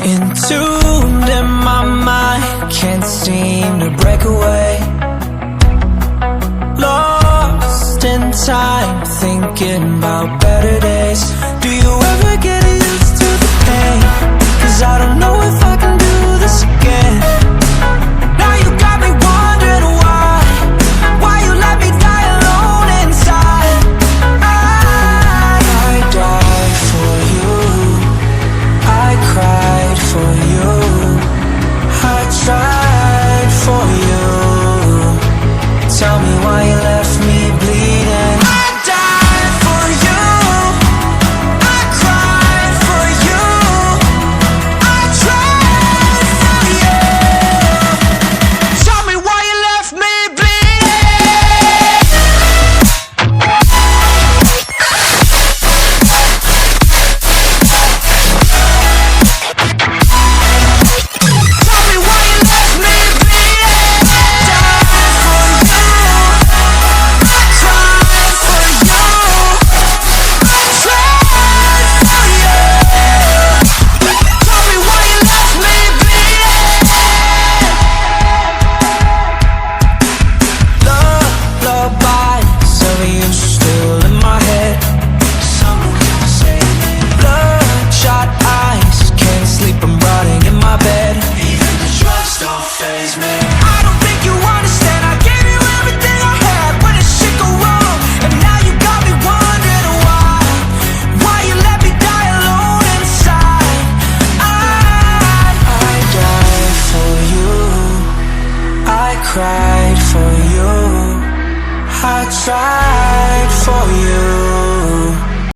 Entombed in my mind, can't seem to break away. Lost in time, thinking about better days. Do you ever get used to the pain? 'Cause I don't know if I can do this again. Now you got me wondering why you let me die alone inside. I died for you, I cried for you, I tried for you. Tell me why you left me bleeding. I died for you, I cried for you, I tried for you. Tell me why you left me bleeding. Tell me why you left me bleeding. Died for you, I cried for you, I tried for you. Tell me why you left me bleeding. Lullabies of you still in my head. Someone save me. Bloodshot eyes, can't sleep, I'm rotting in my bed. Even the drugs don't faze me. I don't think you understand, I gave you everything I had. When did shit go wrong? And now you got me wondering why you let me die alone inside. I died for you, I cried for you, I tried for